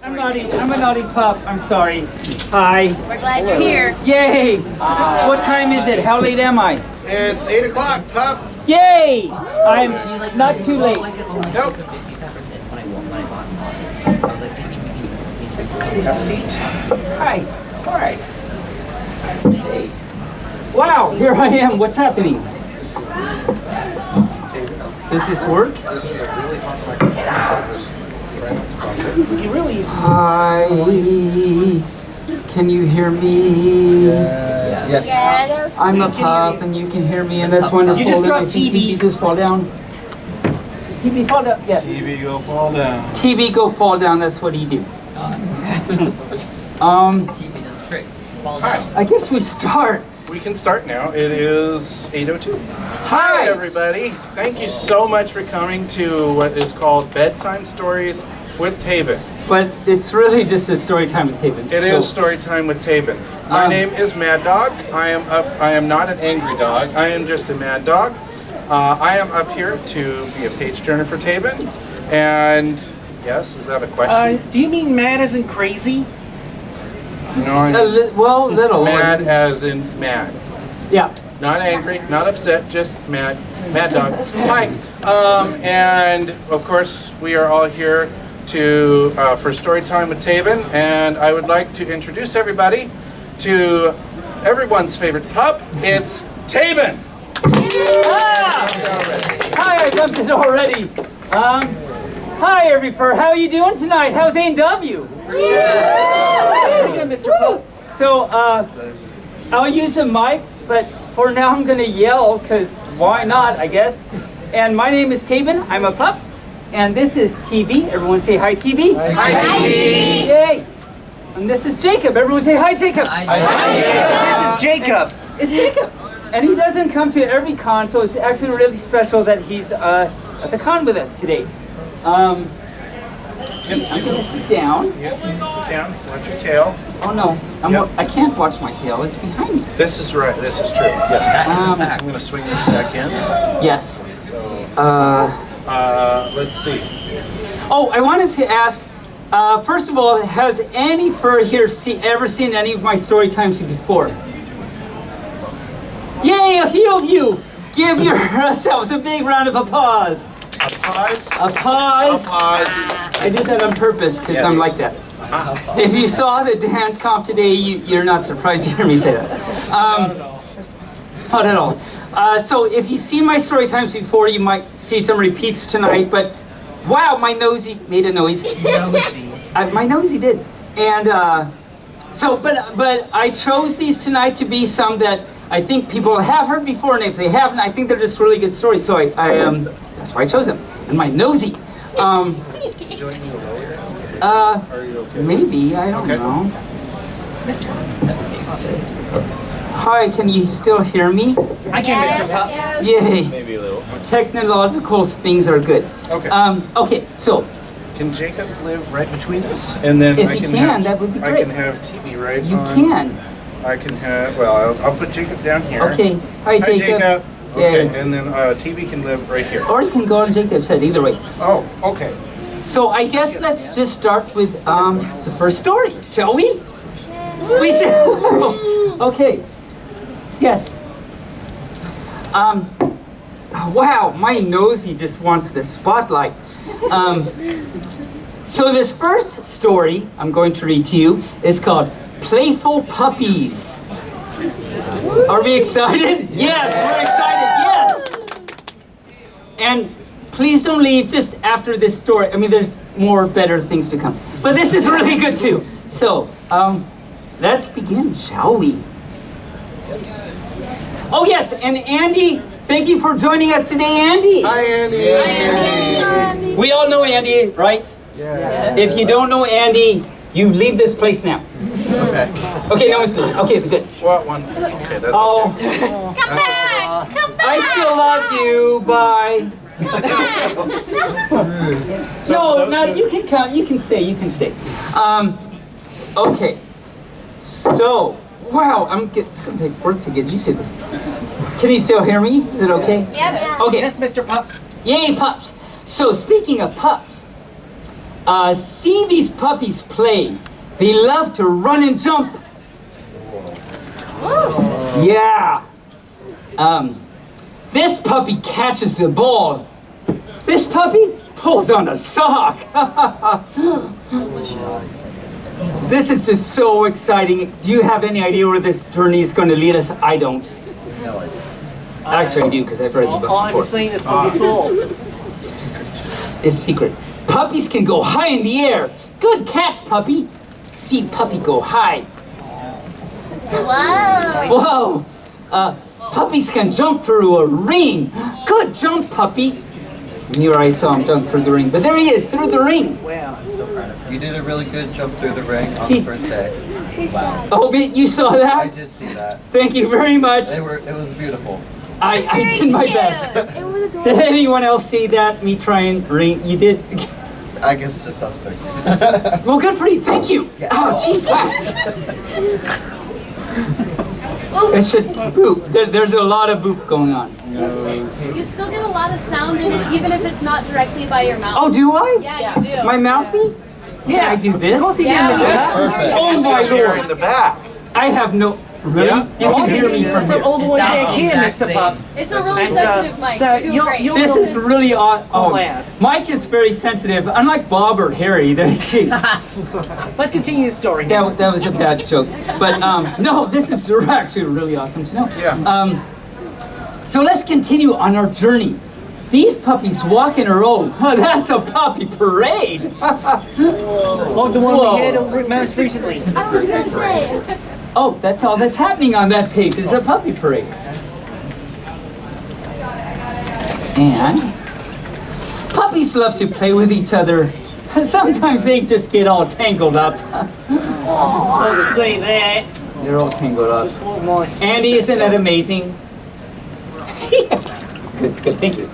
I'm a naughty pup. I'm sorry. Hi. We're glad you're here. Yay! What time is it? How late am I? It's 8 o'clock, pup. Yay! I'm not too late. Nope. Have a seat. Hi. Hi. Wow, here I am. What's happening? Does this work? This is a really hot microphone, so just try not to bump it. You really use Hi. Can you hear me? Yes. I'm a pup and you can hear me and that's wonderful. You just And I dropped think TV. You just fall down. TV fall down. Yeah. TV go fall down. TV go fall down. That's what he do. TV does tricks. Fall down. I guess we start. We can start now. It is 8:02. Hi, everybody. Thank you so much for coming to what is called Bedtime Stories with Taebyn. But it's really just a story time with Taebyn. It is story time with Taebyn. My name is Mad Dog. I am not an angry dog. I am just a mad dog. I am up here to be a page turner for Taebyn. And yes, is that a question? Do you mean mad isn't crazy? No, I'm Well, little. mad as in mad. Yeah. Not angry, not upset, just mad. Mad dog. Hi. And of course, we are all here to for story time with Taebyn, and I would like to introduce everybody to everyone's favorite pup. It's Taebyn. Ah! Hi, I jumped it already. Hi, everybody. How are you doing tonight? How's A&W? Pretty good, Mr. Pope. So, I'll use a mic, but for now I'm gonna yell, because why not, I guess. And my name is Taebyn. I'm a pup. And this is TB. Everyone say hi, TB. Hi, TB. Yay. And this is Jacob. Everyone say hi, Jacob. This is Jacob. It's Jacob. And he doesn't come to every con, so it's actually really special that he's at the con with us today. I'm gonna sit down. Yep, you can sit down. Watch your tail. Oh no, Yep. I can't watch my tail. It's behind me. This is right. This is true. Yes. I'm going to swing this back in. Yes. Let's see. Oh, I wanted to ask. First of all, has any fur here ever seen any of my story times before? Yay, a few of you! Give yourselves a big round of applause. Applause. Applause. Applause. I did that on purpose because Yes. I'm like that. If you saw the dance comp today, you're not surprised to hear me say that. Not at all. So if you've seen my story times before, you might see some repeats tonight, but wow, my nosy made a noise. My nosy did. And but I chose these tonight to be some that I think people have heard before, and if they haven't, I think they're just really good stories. So that's why I chose them. And my nosy. Would you like me to lower it? Are you okay? Maybe, I don't Okay. know. Hi, can you still hear me? I can, Mr. Pup. Yay. Maybe a little. Technological things are good. Okay. Okay, so Can Jacob live right between us? And then If I he can can, have, that would be I great. can have TB right you on. can. I can have, well, I'll put Jacob down here. Okay. Hi, Jacob. Okay, Yay. and then TB can live right here. Or you can go on Jacob's head, either way. Oh, okay. So I guess let's just start with the first story, shall we? We shall. Okay. Yes. Wow, my nosy just wants the spotlight. So this first story I'm going to read to you is called Playful Puppies. Are we excited? Yes, we're excited, yes! And please don't leave just after this story. I mean, there's more better things to come. But this is really good too. So, let's begin, shall we? Oh yes, and Andy, thank you for joining us today, Andy. Hi, Andy. We all know Andy, right? Yeah. If you don't know Andy, you leave this place now. Okay. Okay, no one's doing it. Okay, good. What one? Okay, that's Oh, Come back! Come back! I still love you. Bye. So No, those no, who- you can come. You can stay. You can stay. Okay. So, wow, it's gonna take work to get used to this. Can you still hear me? Is it okay? Yep. Okay. Yes, Mr. Pup. Yay, pups. So, speaking of pups, See these puppies play. They love to run and jump. Yeah. This puppy catches the ball. This puppy pulls on a sock. This is just so exciting. Do you have any idea where this journey is going to lead us? I don't. No idea. Actually, I do, because I've read the book All I'm before. saying is will be full. It's secret. Puppies can go high in the air. Good catch, puppy. See puppy go high. Whoa. Whoa. Puppies can jump through a ring. Good jump, puppy. Here I saw him jump through the ring, but there he is, through the ring. Wow, I'm so proud of You did a really good jump through the ring on the first day. Wow. Oh, you saw I that? did see that. Thank you very much. It was beautiful. I did my best. Did anyone else see that? Me try and ring? You did? I guess just us three. Well, good for you. Thank you. Yeah. Oh, jeez, wow. It should boop. There's a lot of boop going on. You still get a lot of sound in it, even if it's not directly by your mouth. Oh, do I? Yeah, you do. My mouthy? Yeah, I do this. Of course he did, Yeah. Mr. Pup. Perfect. Oh my Here in lord. the back. I have no. Really? Yeah. You can hear me from From all here. the way back here, Mr. Pup. It's a really And, sensitive mic. so You're doing you'll- great. you'll- This is really odd. Oh, lad. Mike is very sensitive. Unlike Bob or Harry, jeez. Let's continue the story now. That was a bad joke. But no, this is actually really awesome to know. Yeah. So let's continue on our journey. These puppies walk in a row. Oh, that's a puppy parade. Like the one Whoa. we had most recently. I was gonna say. Oh, that's all that's happening on that page is a puppy parade. And puppies love to play with each other. Sometimes they just get all tangled up. Well, to say that, They're all tangled up. just like my Andy, sister isn't that did. amazing? Good, thank you.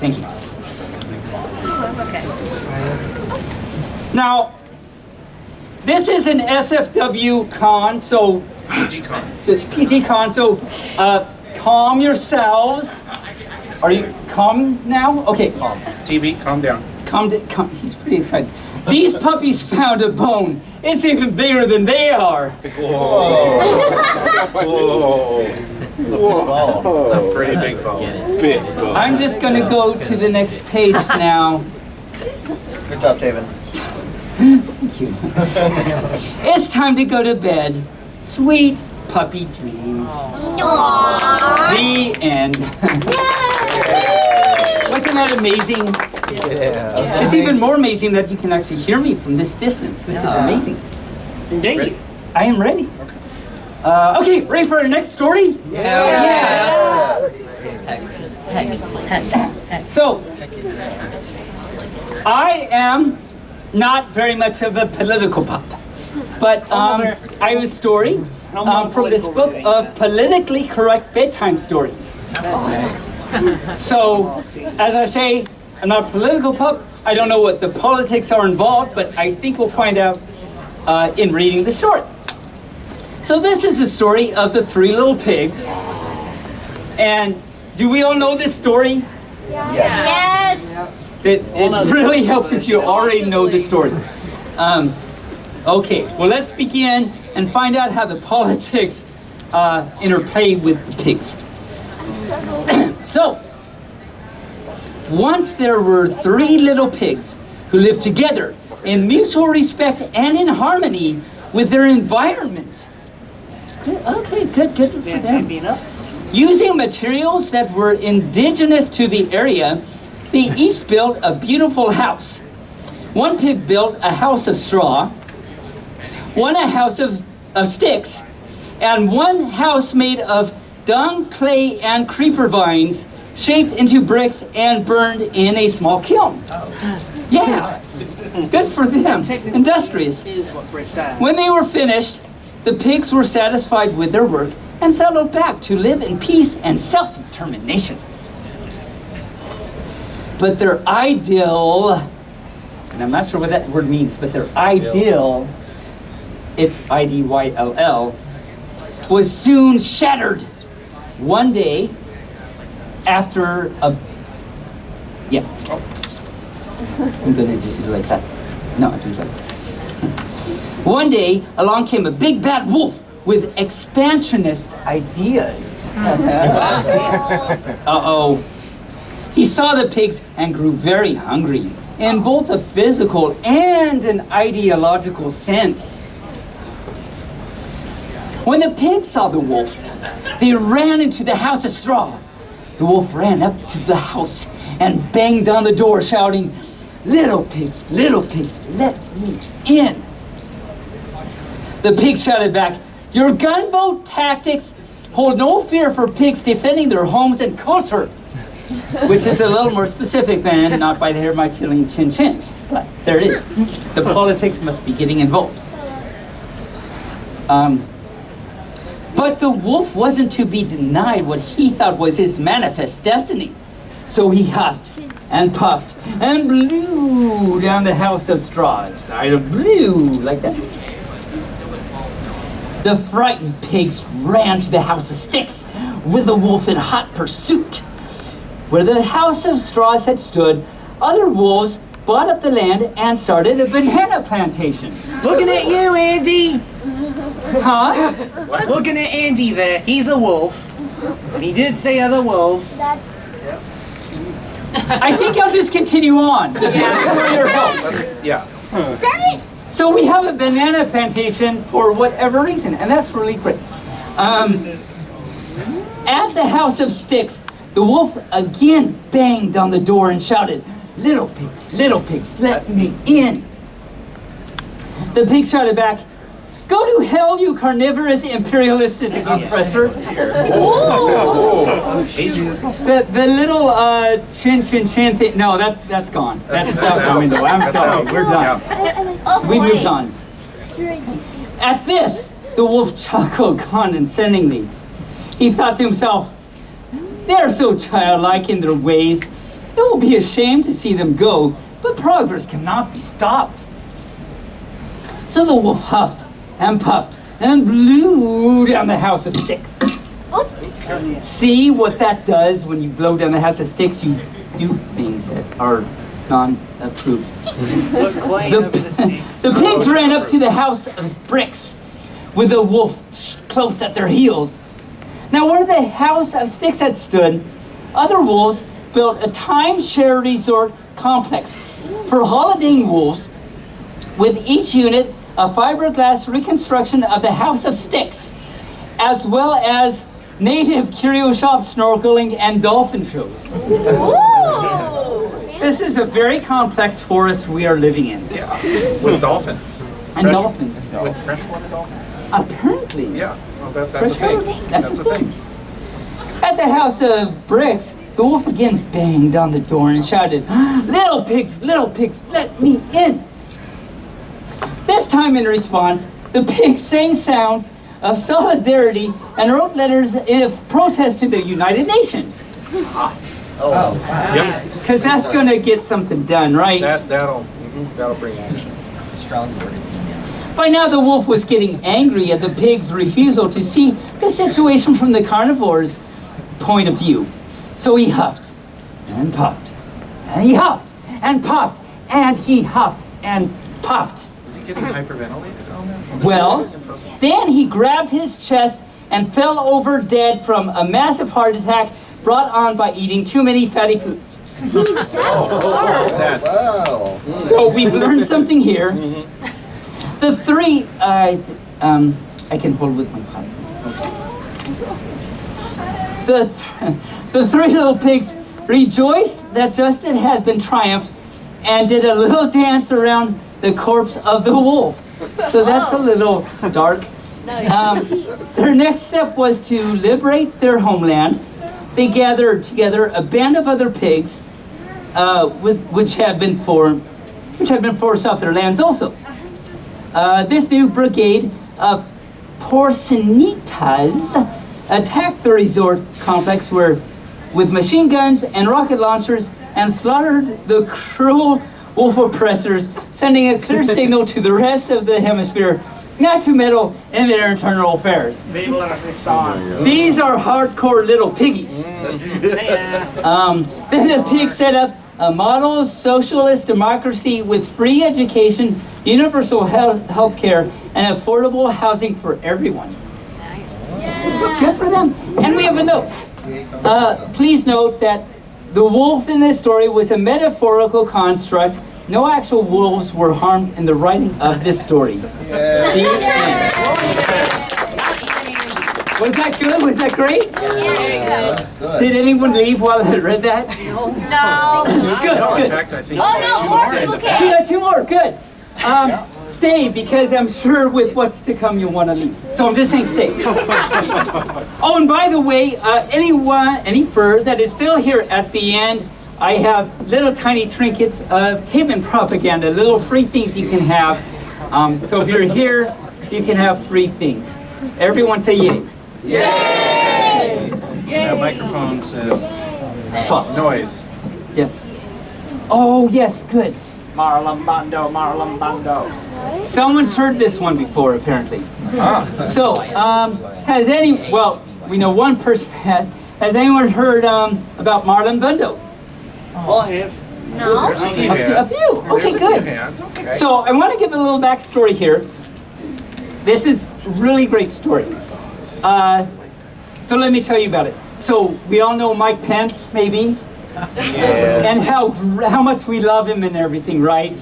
Now, this is an SFW con, so PG Con. PG con, so calm yourselves. Are you calm now? Okay, TV, calm down. calm. He's pretty excited. These puppies found a bone. It's even bigger than they are. Whoa. Wow. It's a pretty big bone. I'm just gonna go to the next page now. Good job, Taebyn. Thank you. It's time to go to bed. Sweet puppy dreams. Aww. The end. Wasn't that amazing? Yeah. It's even more amazing that you can actually hear me from this distance. This is amazing. Indeed. I am ready. Okay, ready for our next story? Yeah. So, I am not very much of a political pup, but I have a story from this book of politically correct bedtime stories. So, as I say, I'm not a political pup. I don't know what the politics are involved, but I think we'll find out in reading the story. So this is the story of the three little pigs. And do we all know this story? Yes. Yes. It really helps if you already know the story. Okay, well let's begin and find out how the politics interplay with the pigs. So, once there were three little pigs who lived together in mutual respect and in harmony with their environment. Okay, good for That's them. happy enough. Using materials that were indigenous to the area, they each built a beautiful house. One pig built a house of straw, one a house of sticks, and one house made of dung, clay, and creeper vines shaped into bricks and burned in a small kiln. Yeah, good for them, industrious. Is what Britt said. When they were finished, the pigs were satisfied with their work and settled back to live in peace and self-determination. But their ideal, and I'm not sure what that word means, but their ideal, it's IDYLL, was soon shattered. One day, after a, yeah, I'm gonna just do it like that. No, I do like this. One day, along came a big bad wolf with expansionist ideas. Uh-oh. He saw the pigs and grew very hungry in both a physical and an ideological sense. When the pigs saw the wolf, they ran into the house of straw. The wolf ran up to the house and banged on the door, shouting, little pigs, let me in." The pigs shouted back, "Your gunboat tactics hold no fear for pigs defending their homes and culture," which is a little more specific than "not by the hair of my chilling chin chin." But there it is. The politics must be getting involved. But the wolf wasn't to be denied what he thought was his manifest destiny. So he huffed and puffed and blew down the house of straws. I blew like that. The frightened pigs ran to the house of sticks with the wolf in hot pursuit. Where the house of straws had stood, other wolves bought up the land and started a banana plantation. Looking at you, Andy. Huh? Looking at Andy there. He's a wolf. And he did say other wolves. I think I'll just continue on. Yeah, for your help. Yeah. So we have a banana plantation for whatever reason, and that's really great. At the house of sticks, the wolf again banged on the door and shouted, little pigs, let me in." The pig shouted back, "Go to hell, you carnivorous imperialistic oppressor." The little chin thing, no, that's gone. That's out the window. I'm sorry, we're done. We moved on. At this, the wolf chuckled condescendingly. He thought to himself, "They're so childlike in their ways. It will be a shame to see them go, but progress cannot be stopped." So the wolf huffed and puffed and blew down the house of sticks. See what that does when you blow down the house of sticks? You do things that are non-approved. The pigs ran up to the house of bricks with the wolf close at their heels. Now where the house of sticks had stood, other wolves built a timeshare resort complex for holidaying wolves, with each unit a fiberglass reconstruction of the house of sticks, as well as native curio shop snorkeling and dolphin shows. This is a very complex forest we are living in. Yeah. With dolphins. And dolphins. With freshwater dolphins. Apparently. Yeah. Well, that's a thing. That's a thing. At the house of bricks, the wolf again banged on the door and shouted, little pigs, let me in." This time in response, the pigs sang sounds of solidarity and wrote letters of protest to the United Nations. Yep. Because that's going to get something done, right? That'll bring action. Strong wording. By now, the wolf was getting angry at the pig's refusal to see the situation from the carnivore's point of view. So he huffed and puffed, and he huffed and puffed, and he huffed and puffed. Was he getting hyperventilated on that? Well, then he grabbed his chest and fell over dead from a massive heart attack brought on by eating too many fatty foods. That's... Wow. So we've learned something here. The three, I can hold with my pipe. The three little pigs rejoiced that justice had been triumphed and did a little dance around the corpse of the wolf. So that's a little dark. Their next step was to liberate their homeland. They gathered together a band of other pigs, which had been forced off their lands also. This new brigade of porcinitas attacked the resort complex with machine guns and rocket launchers and slaughtered the cruel wolf oppressors, sending a clear signal to the rest of the hemisphere not to meddle in their internal affairs. Vive la resistance. These are hardcore little piggies. Then the pigs set up a model socialist democracy with free education, universal health care, and affordable housing for everyone. Good for them. And we have a note. Please note that the wolf in this story was a metaphorical construct. No actual wolves were harmed in the writing of this story. The end. Was that good? Was that great? Did anyone leave while I read that? No. Good, No, in good. fact, I think Oh, no, more people We came. got two more, good. Stay, because I'm sure with what's to come you'll want to leave. So I'm just saying stay. Oh, and by the way, any fur that is still here at the end, I have little tiny trinkets of Taebyn propaganda, little free things you can have. So if you're here, you can have free things. Everyone say yay. that microphone says Talk. noise. Yes. Oh, yes, good. Marlon Bando, Marlon Bando. Someone's heard this one before, apparently. So, we know one person has anyone heard about Marlon Bando? All have. No. There's a few A hands. few, okay, There's a few good. hands, okay. So, I want to give a little backstory here. This is a really great story. So let me tell you about it. So, we all know Mike Pence, maybe? And how much we love him and everything, right?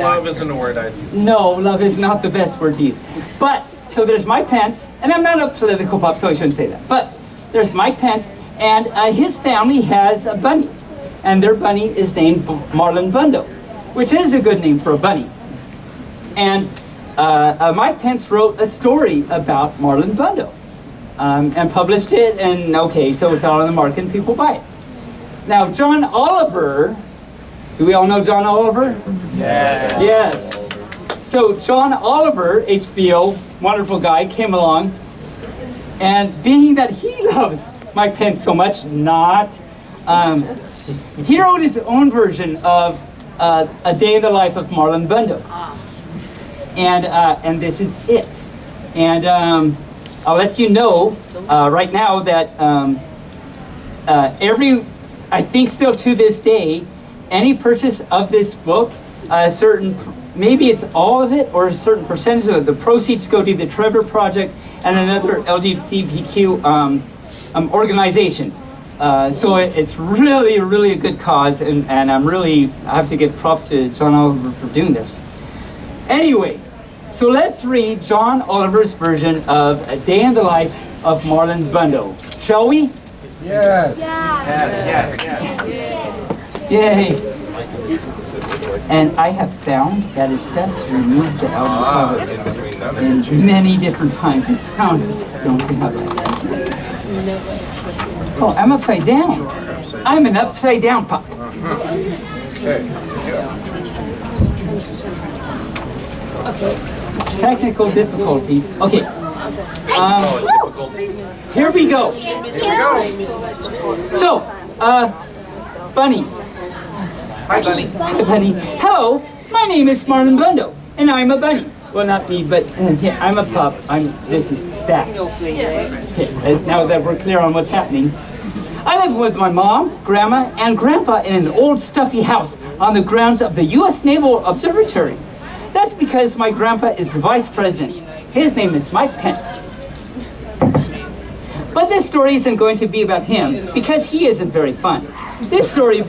Love isn't a word I'd use. No, love is not the best word to use. But, so there's Mike Pence, and I'm not a political pop, so I shouldn't say that. But there's Mike Pence, and his family has a bunny. And their bunny is named Marlon Bando, which is a good name for a bunny. And Mike Pence wrote a story about Marlon Bando and published it, and okay, so it's out on the market and people buy it. Now, John Oliver, do we all know John Oliver? Yes. So John Oliver, HBO, wonderful guy, came along, and being that he loves Mike Pence so much, he wrote his own version of A Day in the Life of Marlon Bando. And this is it. And I'll let you know right now that I think still to this day, any purchase of this book, maybe it's all of it or a certain percentage of it, the proceeds go to the Trevor Project and another LGBTQ organization. So it's really, really a good cause, and I have to give props to John Oliver for doing this. Anyway, so let's read John Oliver's version of A Day in the Life of Marlon Bando. Shall we? Yeah. Yay! And I have found that it's best to remove the outer cover in many different times and found don't have that. Oh, I'm upside down. I'm an upside down pup. Technical difficulties. Okay. Here we go. So, Bunny. Hi, Bunny. Hi, Bunny. Hello, my name is Marlon Bando, and I'm a bunny. Well, not me, but yeah, I'm a pup. This is that. Okay, now that we're clear on what's happening. I live with my mom, grandma, and grandpa in an old stuffy house on the grounds of the U.S. Naval Observatory. That's because my grandpa is the vice president. His name is Mike Pence. But this story isn't going to be about him because he isn't very fun. This story is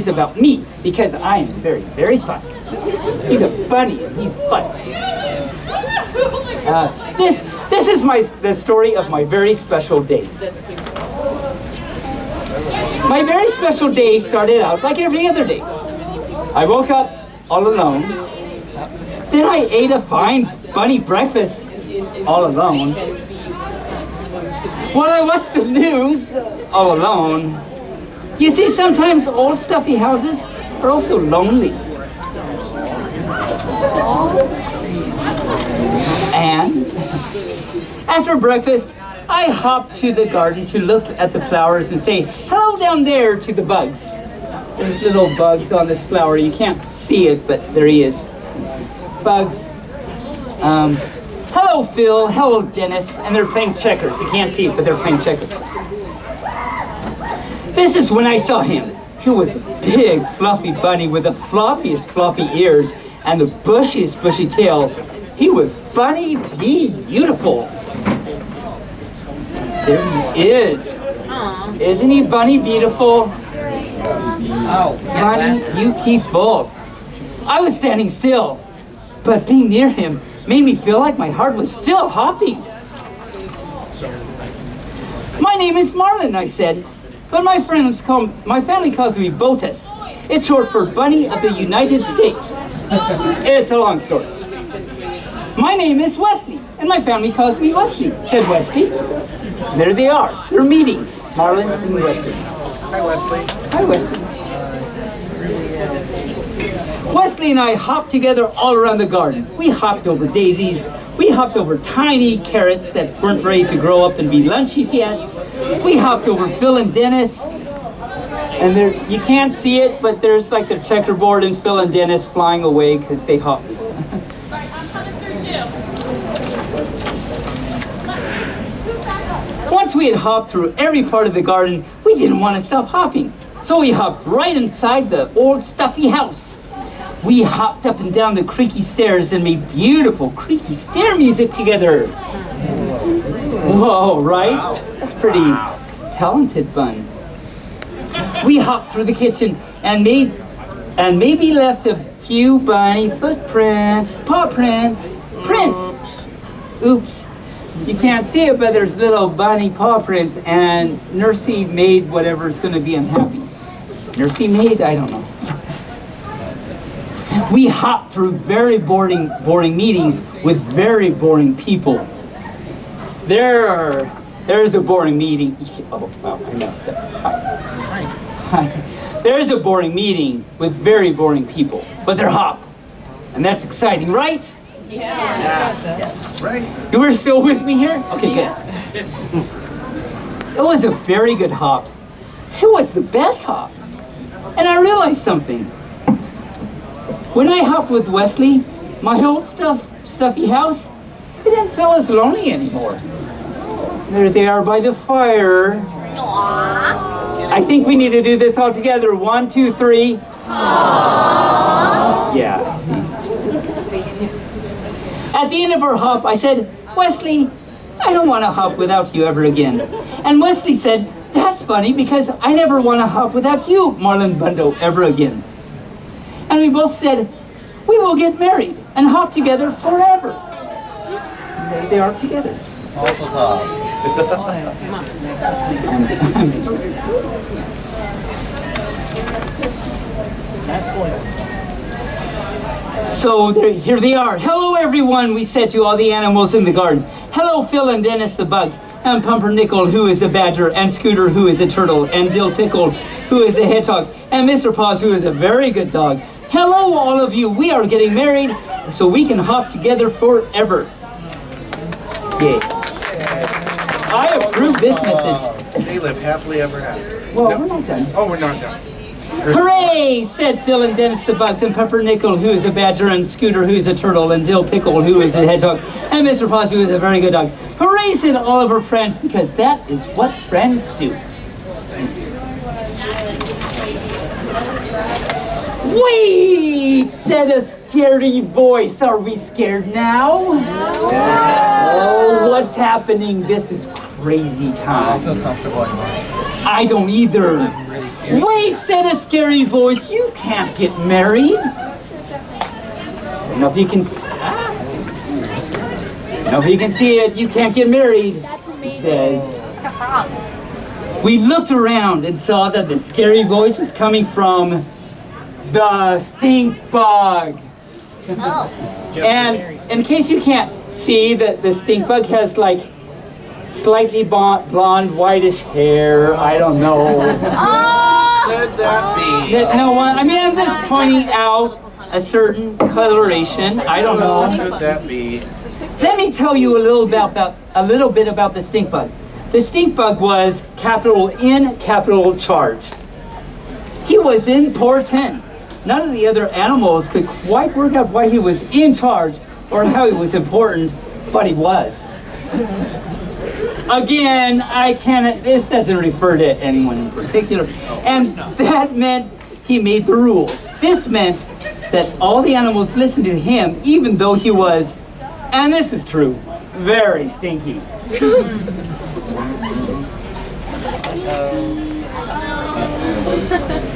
about me because I am very, very fun. He's a bunny and he's fun. This is the story of my very special day. My very special day started out like every other day. I woke up all alone. Then I ate a fine bunny breakfast all alone. While I watched the news all alone. You see, sometimes old stuffy houses are also lonely. And after breakfast, I hopped to the garden to look at the flowers and say hello down there to the bugs. There's little bugs on this flower. You can't see it, but there he is. Bugs. Hello, Phil. Hello, Dennis. And they're playing checkers. You can't see it, but they're playing checkers. This is when I saw him. He was a big, fluffy bunny with the floppiest floppy ears and the bushiest bushy tail. He was Bunny beautiful. There he is. Isn't he Bunny beautiful? Bunny beautiful. I was standing still, but being near him made me feel like my heart was still hopping. My name is Marlin, I said, but my family calls me Botus. It's short for Bunny of the United States. It's a long story. My name is Wesley, and my family calls me Wesley, said Wesley. There they are. They're meeting, Marlin and Wesley. Hi, Wesley. Hi, Wesley. Wesley and I hopped together all around the garden. We hopped over daisies. We hopped over tiny carrots that weren't ready to grow up and be lunchies yet. We hopped over Phil and Dennis. And there, you can't see it, but there's like the checkerboard and Phil and Dennis flying away because they hopped. Once we had hopped through every part of the garden, we didn't want to stop hopping. So we hopped right inside the old stuffy house. We hopped up and down the creaky stairs and made beautiful creaky stair music together. Whoa, right? That's pretty talented fun. We hopped through the kitchen and maybe left a few bunny footprints, paw prints, prints. Oops. You can't see it, but there's little bunny paw prints, and Nursey made whatever's going to be unhappy. Nursey made? I don't know. We hopped through very boring meetings with very boring people. There's a boring meeting. Oh, wow, I messed up. Hi. There's a boring meeting with very boring people, but they're hop. And that's exciting, right? Yes. Right. You were still with me here? Okay, good. It was a very good hop. It was the best hop. And I realized something. When I hopped with Wesley, my old stuffy house, it didn't feel as lonely anymore. There they are by the fire. I think we need to do this all together. 1, 2, 3. Yeah. At the end of our hop, I said, Wesley, I don't want to hop without you ever again. And Wesley said, that's funny because I never want to hop without you, Marlon Bundo, ever again. And we both said, we will get married and hop together forever. And there they are together. Also top. So here they are. Hello, everyone, we said to all the animals in the garden. Hello, Phil and Dennis the bugs, and Pumpernickel, who is a badger, and Scooter, who is a turtle, and Dill Pickle, who is a hedgehog, and Mr. Paws, who is a very good dog. Hello, all of you. We are getting married so we can hop together forever. Yay. I approve this message. They live happily ever after. Well, we're not done. Oh, we're not done. Hooray, said Phil and Dennis the bugs, and Pumpernickel, who is a badger, and Scooter, who is a turtle, and Dill Pickle, who is a hedgehog, and Mr. Paws, who is a very good dog. Hooray, said all of our friends, because that is what friends do. Wait, said a scary voice. Are we scared now? Oh, what's happening? This is crazy I time. don't feel comfortable anymore. I don't either. Wait, said a scary voice. You can't get married. I don't know if you can. I don't know if you can see it. You can't get married. He says. We looked around and saw that the scary voice was coming from the stink bug. And in case you can't see, that the stink bug has like slightly blonde, whitish hair. I don't know. Could that be? No one. I mean, I'm just pointing out a certain coloration. I don't know. Could that be? Let me tell you a little bit about the stink bug. The stink bug was capital N, capital charged. He was important. None of the other animals could quite work out why he was in charge or how he was important, but he was. Again, this doesn't refer to anyone in particular. And that meant he made the rules. This meant that all the animals listened to him, even though he was, and this is true, very stinky.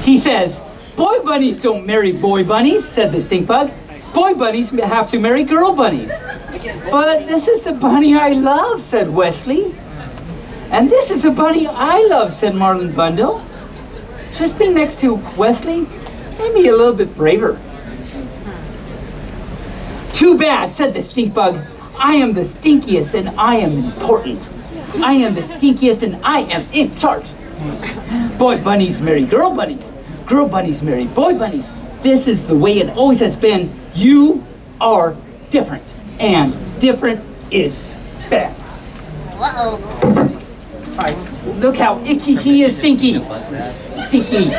He says, boy bunnies don't marry boy bunnies, said the stink bug. Boy bunnies have to marry girl bunnies. But this is the bunny I love, said Wesley. And this is the bunny I love, said Marlon Bundle. Just being next to Wesley made me a little bit braver. Too bad, said the stink bug. I am the stinkiest and I am important. I am the stinkiest and I am in charge. Boy bunnies marry girl bunnies. Girl bunnies marry boy bunnies. This is the way it always has been. You are different. And different is bad. Uh-oh. Look how icky he is, Stinky. Stinky.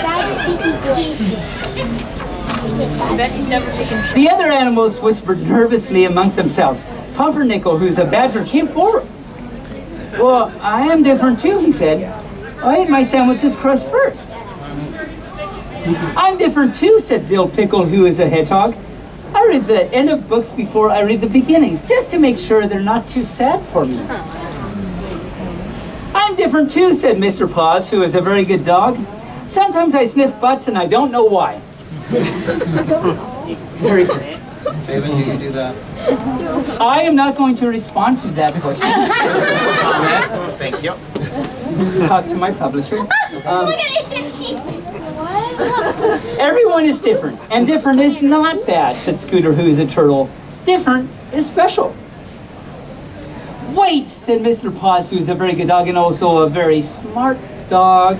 I bet he's never taken. The other animals whispered nervously amongst themselves. Pumpernickel, who's a badger, came forward. Well, I am different too, he said. I ate my sandwiches crust first. I'm different too, said Dill Pickle, who is a hedgehog. I read the end of books before I read the beginnings, just to make sure they're not too sad for me. I'm different too, said Mr. Paws, who is a very good dog. Sometimes I sniff butts and I don't know why. Very good. Taebyn, do you do that? I am not going to respond to that question. Thank you. Talk to my publisher. Everyone is different, and different is not bad, said Scooter, who is a turtle. Different is special. Wait, said Mr. Paws, who is a very good dog and also a very smart dog.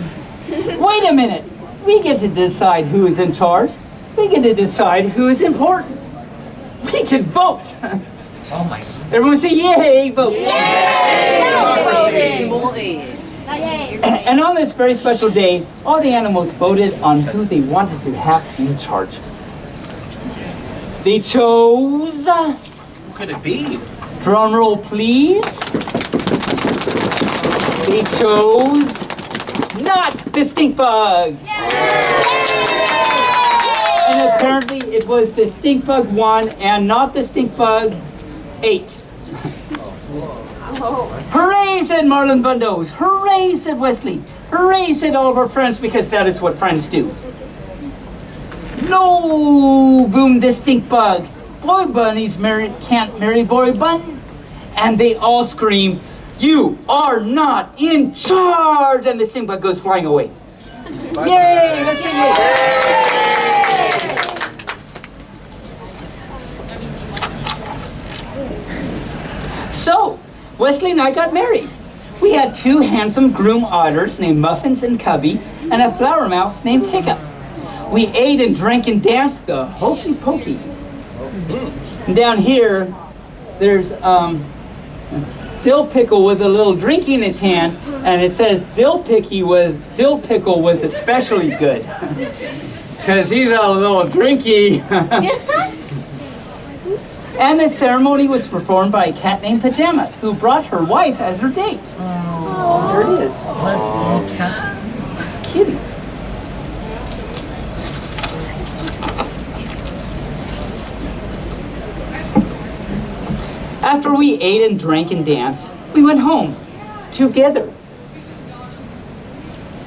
Wait a minute. We get to decide who is in charge. We get to decide who is important. We can vote. Oh my. Everyone say yay, vote. And on this very special day, all the animals voted on who they wanted to have in charge. They chose, Who could it be? drum roll please. They chose not the stink bug. And apparently it was the stink bug 1 and not the stink bug 8. Hooray, said Marlon Bundos. Hooray, said Wesley. Hooray, said all of our friends, because that is what friends do. No, boomed the stink bug. Boy bunnies can't marry boy bun. And they all scream, you are not in charge. And the stink bug goes flying away. Yay, let's sing it. So, Wesley and I got married. We had 2 handsome groom otters named Muffins and Cubby, and a flower mouse named Hiccup. We ate and drank and danced the hokey pokey. And down here, there's Dill Pickle with a little drink in his hand, and it says Dill Pickle was especially good. Because he's a little drinky. And the ceremony was performed by a cat named Pajama, who brought her wife as her date. Oh, there it is. Lesbian cats. Kitties. After we ate and drank and danced, we went home together.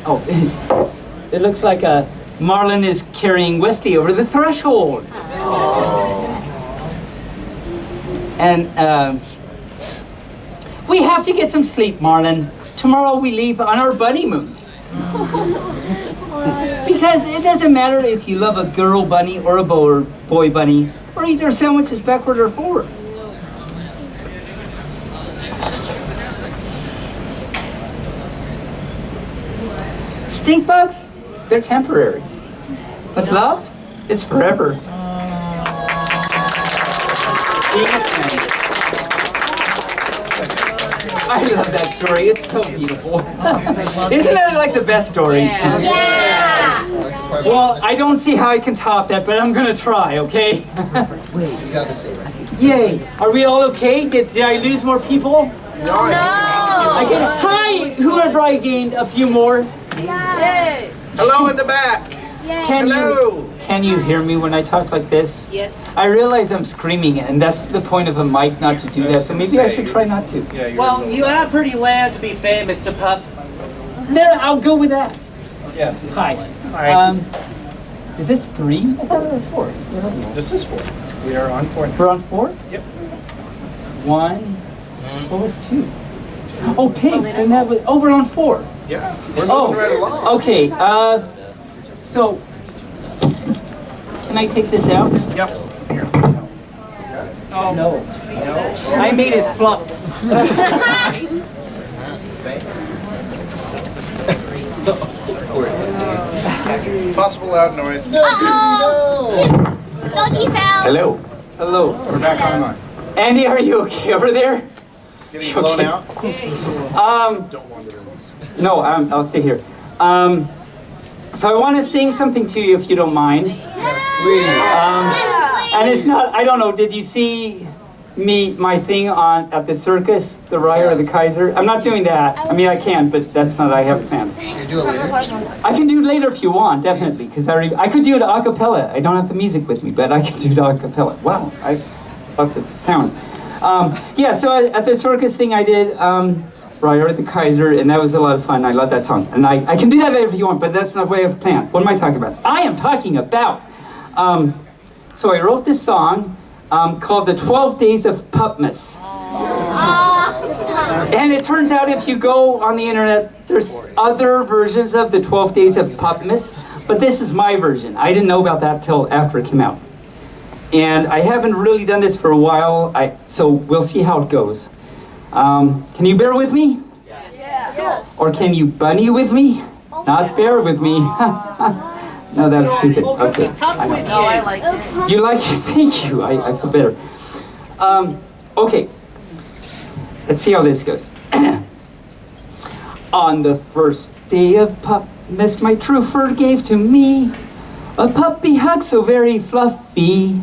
Oh, it looks like Marlon is carrying Wesley over the threshold. And we have to get some sleep, Marlon. Tomorrow we leave on our bunny moon. Because it doesn't matter if you love a girl bunny or a boy bunny, or eat your sandwiches backward or forward. Stink bugs, they're temporary. But love, it's forever. I love that story. It's so beautiful. Isn't that like the best story? Yeah. Well, I don't see how I can top that, but I'm gonna try, okay? You got to say it. Yay. Are we all okay? Did I lose more people? No. I get hi, whoever I gained a few more. Yay! Hello in the back. Can you hear me when I talk like this? Yes. I realize I'm screaming, and that's the point of a mic, not to do that. So maybe I should try not to. Yeah, you're Well, you are pretty loud to be fair, Mr. Pup. There, I'll go with that. Yes. Hi. Hi. Is this 3? I thought it was 4. This is 4. We are on 4 now. We're on 4? Yep. 1. What was 2? Oh, pigs. And that was. Oh, we're on 4. Yeah. We're moving right along. Oh, okay. So, can I take this out? Yep. Oh, no. I made it flop. Possible loud noise. Uh-oh! Doggy fell. Hello. Hello. We're back online. Andy, are you okay over there? Getting blown Okay. out? Don't wander in. No, I'll stay here. So I want to sing something to you if you don't mind. And it's not, I don't know, did you see my thing at the circus, the Raya or the Kaiser? I'm not doing that. I mean, I can, but that's not what I have planned. You do it later. I can do it later if you want, definitely, because I could do it a cappella. I don't have the music with me, but I can do it a cappella. Wow, lots of sound. Yeah, so at the circus thing I did, Raya or the Kaiser, and that was a lot of fun. I love that song. And I can do that later if you want, but that's not what I have planned. What am I talking about? I am talking about, so I wrote this song called The 12 Days of Pupmas. And it turns out if you go on the internet, there's other versions of The 12 Days of Pupmas, but this is my version. I didn't know about that till after it came out. And I haven't really done this for a while, so we'll see how it goes. Can you bear with me? Yes. Or can you bunny with me? Not bear with me. No, that was stupid. Okay. I know. No, I like it. You like it? Thank you. I feel better. Okay. Let's see how this goes. On the first day of Pupmas, my true fur gave to me a puppy hug so very fluffy.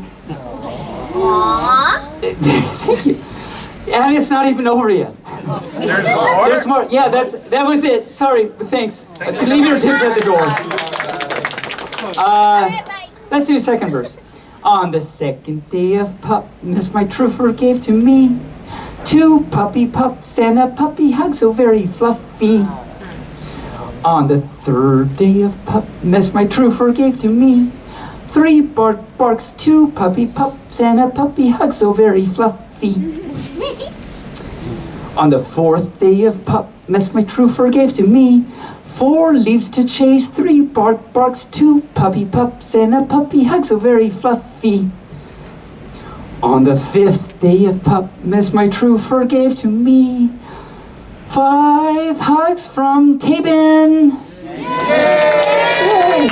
Aww. Thank you. And it's not even over yet. There's more. There's more. Yeah, that was it. Sorry, but thanks. Leave your tips at the door. Let's do a second verse. On the second day of Pupmas, my true fur gave to me 2 puppy pups and a puppy hug so very fluffy. On the third day of Pupmas, my true fur gave to me 3 barks, 2 puppy pups and a puppy hug so very fluffy. On the 4th day of Pupmas, my true fur gave to me 4 leaves to chase, 3 barks, 2 puppy pups and a puppy hug so very fluffy. On the 5th day of Pupmas, my true fur gave to me 5 hugs from Taebyn. Yay!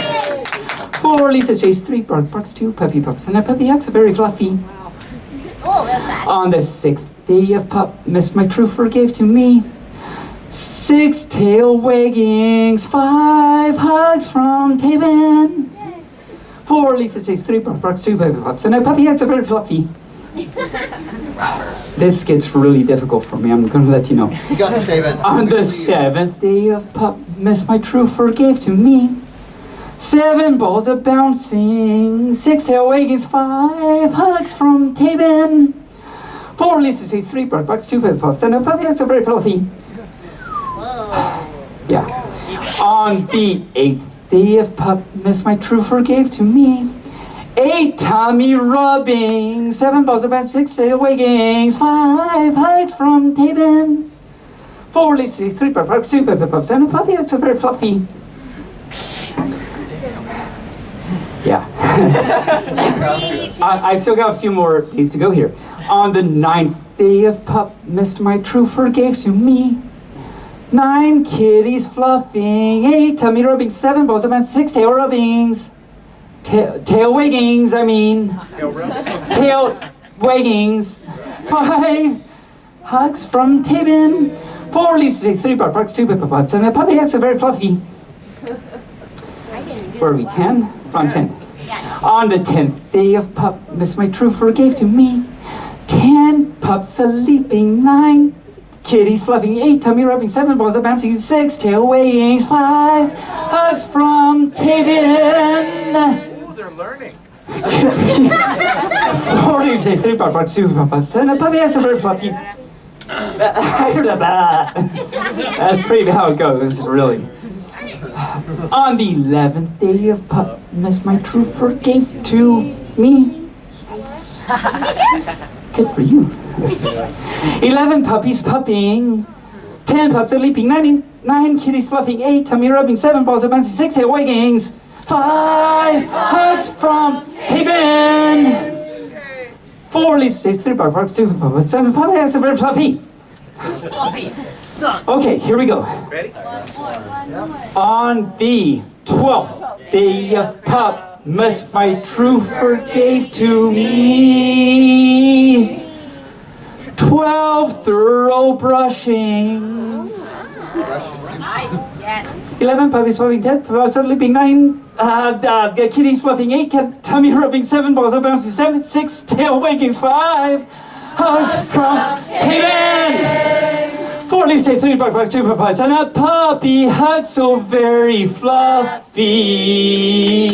4 leaves to chase, 3 barks, 2 puppy pups and a puppy hug so very fluffy. Oh, that's bad. On the 6th day of Pupmas, my true fur gave to me 6 tail waggings, 5 hugs from Taebyn. 4 leaves to chase, 3 barks, 2 puppy pups, and a puppy hug so very fluffy. This gets really difficult for me, I'm going to let you know. You got the Taebyn. On the 7th day of Pupmas, my true fur gave to me 7 balls of bouncing, 6 tail waggings, 5 hugs from Taebyn. 4 leaves to chase, 3 barks, 2 puppy pups, and a puppy hug so very fluffy. Yeah. On the 8th day of Pupmas, my true fur gave to me 8 tummy rubbings, 7 balls of bouncing, 6 tail waggings, 5 hugs from Taebyn. 4 leaves to chase, 3 barks, 2 puppy pups, and a puppy hug so very fluffy. Yeah. I still got a few more days to go here. On the 9th day of Pupmas, my true fur gave to me 9 kitties fluffing, 8 tummy rubbings, 7 balls of 6 tail rubbings. Tail waggings, I mean. Tail waggings. 5 hugs from Teabyn. 4 leaves to chase, 3 barks, 2 puppy pups, and a puppy hugs are very fluffy. Where are we, 10? We're on 10. On the 10th day of Pupmas, my true fur gave to me 10 pups a leaping, 9 kitties fluffing 8, tummy rubbing 7, balls are bouncing 6, tail wagging 5, hugs from Taebyn. Ooh, they're learning. 4 leaves say 3, bark, 2, papa, 7, puppy, that's a very fluffy. That's pretty how it goes, really. On the 11th day of Miss My True forgave to me. Yes. Good for you. 11 puppies puppying. 10 pups are leaping. 9 kitties fluffing. 8 tummy rubbing. 7 balls are bouncing. 6 tail waggings. 5 hugs from Taebyn. 4 leaves stays. 3 bark barks. 2 puppies. 7 puppies. That's a very fluffy. Okay, here we go. Ready? On the 12th day of Miss My True forgave to me. 12 thorough brushings. Nice. Yes. 11 puppies fluffing, 10 puppies leaping, 9 kitties fluffing, 8 tummy rubbing, 7 balls are bouncing, 7, 6 tail waggings, 5 hugs from Taebyn. 4 leaves say 3 bark bark 2 puppies and a puppy hug so very fluffy.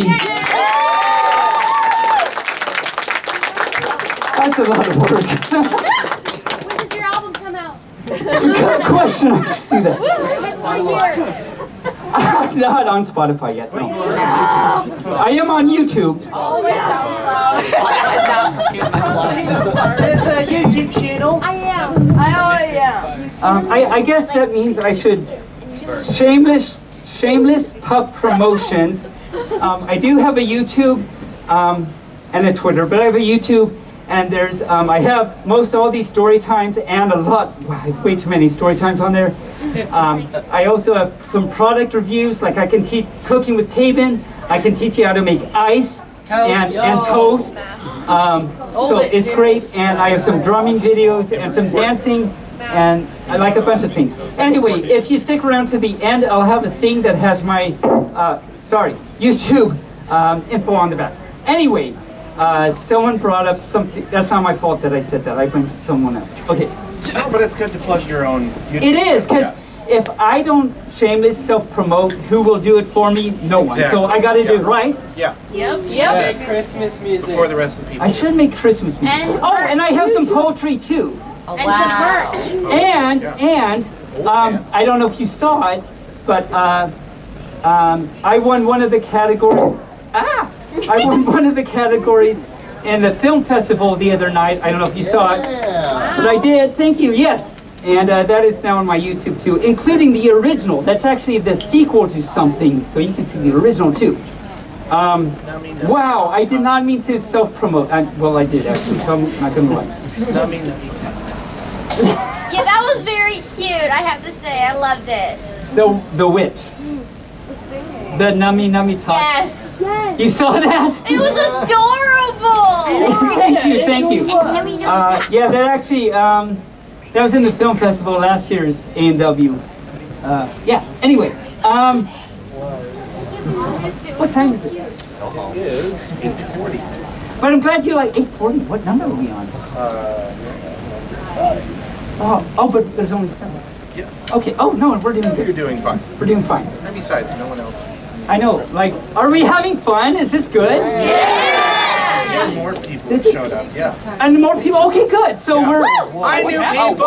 That's a lot of work. When does your album come out? Good question. I should do that. It's 1 year. I'm not on Spotify yet. No. I am on YouTube. All my SoundCloud. There's a YouTube channel. I am. I guess that means I should shameless pup promotions. I do have a YouTube and a Twitter, but I have a YouTube and there's I have most all these story times and a lot. Wow, I have way too many story times on there. I also have some product reviews, like I can teach cooking with Taebyn. I can teach you how to make ice and toast. So it's great, and I have some drumming videos and some dancing. And I like a bunch of things. Anyway, if you stick around to the end, I'll have a thing that has my, YouTube info on the back. Anyway, someone brought up something. That's not my fault that I said that. I blamed someone else. Okay. No, but it's because to plug your own. It is, because if I don't shameless self-promote, who will do it for me? No one. Exactly. So I got to do it right. Yeah. Make Christmas music. Before the rest of the people. I should make Christmas music. And And I have some poetry too. and some merch. And I don't know if you saw it, but I won one of the categories. I won one of the categories in the film festival the other night. I don't know if you saw it, but I did. Thank you. Yes, and that is now on my YouTube too, including the original. That's actually the sequel to something, so you can see the original too. Wow, I did not mean to self-promote. Well, I did actually, so I'm not gonna lie. Yeah, that was very cute. I have to say, I loved it. The witch. The nummy talk. Yes. You saw that? It was adorable. Thank you. Yeah, that actually, that was in the film festival last year's A&W. Yeah, anyway, what time is it? It is 8:40. But I'm glad you like 8:40. What number are we on? Oh, but there's only 7. Yes. Okay, oh no, we're doing You're good. doing fine. We're doing fine. And besides, no one else is. I know, like, are we having fun? Is this good? More people This is- showed up. Yeah. And more people, okay, good. So we're, Hi, new people.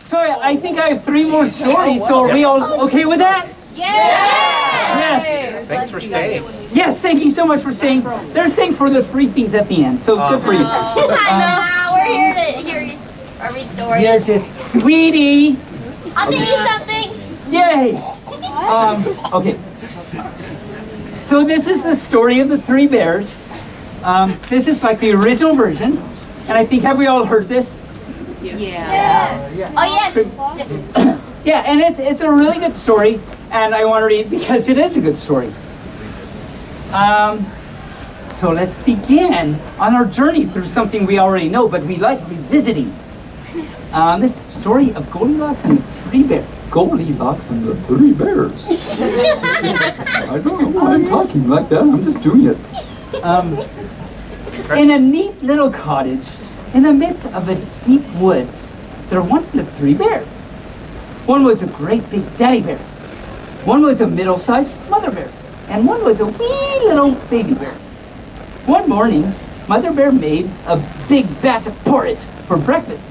so I think I have 3 more stories, so are we all okay with that? Yes. Thanks for staying. Yes, thank you so much for staying. They're staying for the free things at the end, so good for you. We're here to hear you read stories. You're just sweetie. I'll give you something. Yay. Okay. So this is the story of the 3 bears. This is like the original version, and I think, have we all heard this? Oh yes. Yeah, and it's a really good story, and I want to read it because it is a good story. So let's begin on our journey through something we already know, but we like revisiting. This story of Goldilocks and the 3 bears. Goldilocks and the 3 bears. I don't know why I'm talking like that. I'm just doing it. In a neat little cottage In the midst of the deep woods, there once lived 3 bears. One was a great big daddy bear. One was a middle-sized mother bear. And one was a wee little baby bear. One morning, Mother Bear made a big batch of porridge for breakfast.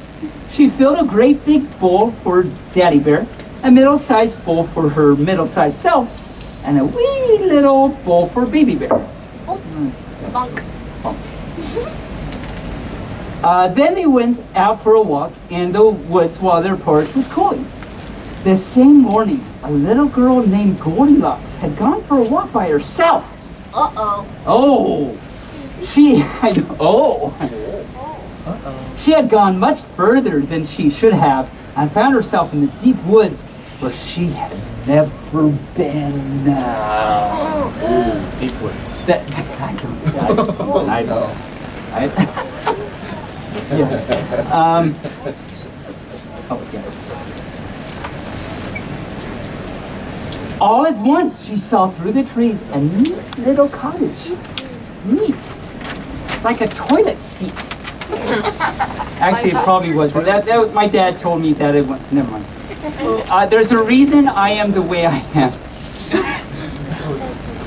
She filled a great big bowl for Daddy Bear, a middle-sized bowl for her middle-sized self, and a wee little bowl for Baby Bear. Oh, bunk. Then they went out for a walk in the woods while their porridge was cooling. The same morning, a little girl named Goldilocks had gone for a walk by herself. Uh-oh. Oh, she had gone much further than she should have and found herself in the deep woods where she had never been. Deep woods. All at once, she saw through the trees a neat little cottage. Neat. Like a toilet seat. Actually, it probably wasn't. That was, my dad told me that it went, never mind. There's a reason I am the way I am.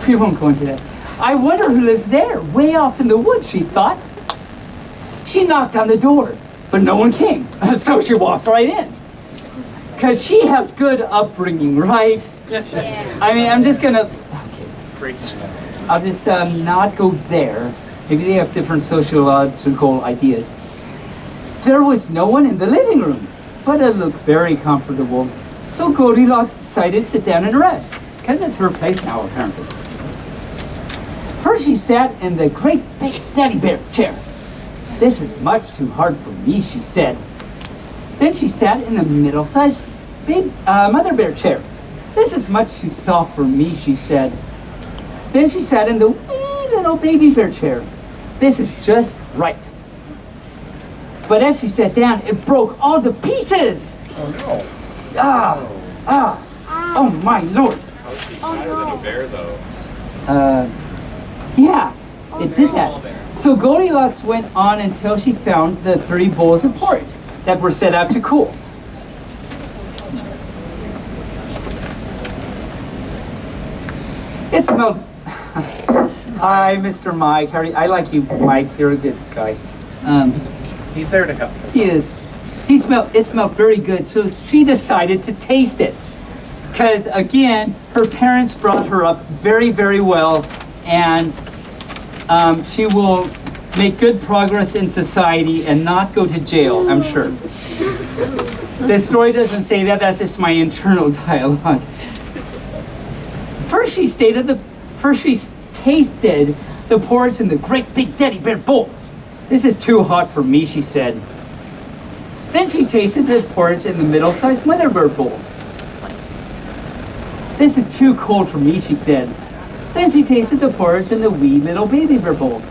We won't go into that. I wonder who lives there, way off in the woods, she thought. She knocked on the door, but no one came. So she walked right in. Because she has good upbringing, right? Yeah. I mean, I'm just gonna, okay. Great. I'll just not go there. Maybe they have different sociological ideas. There was no one in the living room, but it looked very comfortable. So Goldilocks decided to sit down and rest, because it's her place now, apparently. First, she sat in the great big daddy bear chair. This is much too hard for me, she said. Then she sat in the middle-sized big mother bear chair. This is much too soft for me, she said. Then she sat in the wee little baby bear chair. This is just right. But as she sat down, it broke all to pieces. Oh Oh my lord. Oh, Bear though. Yeah, it did that. So Goldilocks went on until she found the 3 bowls of porridge that were set out to cool. It smelled. Hi, Mr. Mike. How are you? I like you, Mike. You're a good guy. He's there to help. He is. It smelled very good, so she decided to taste it. Because again, her parents brought her up very, very well, and she will make good progress in society and not go to jail, I'm sure. The story doesn't say that, that's just my internal dialogue. First she tasted the porridge in the great big daddy bear bowl. This is too hot for me, she said. Then she tasted the porridge in the middle-sized mother bear bowl. This is too cold for me, she said. Then she tasted the porridge in the wee little baby bear bowl.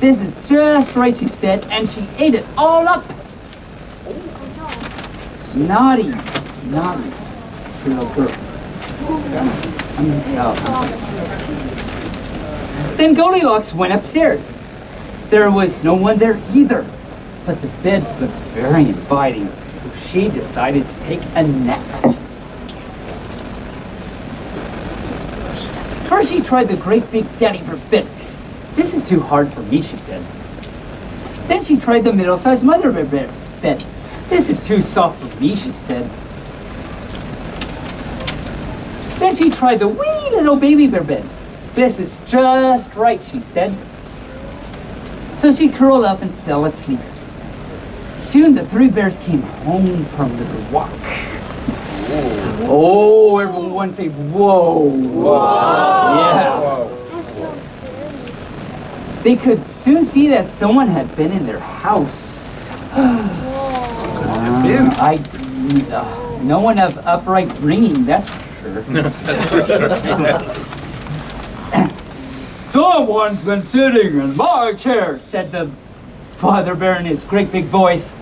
This is just right, she said, and she ate it all up. Naughty little girl. Then Goldilocks went upstairs. There was no one there either, but the beds looked very inviting, so she decided to take a nap. First she tried the great big daddy bear bed. This is too hard for me, she said. Then she tried the middle-sized mother bear bed. This is too soft for me, she said. Then she tried the wee little baby bear bed. This is just right, she said. So she curled up and fell asleep. Soon the 3 bears came home from their walk. Oh, everyone say, whoa. Whoa. Yeah. They could soon see that someone had been in their house. No one of upright bringing, that's for sure. That's for sure. Someone's been sitting in my chair, said the father bear in his great big voice.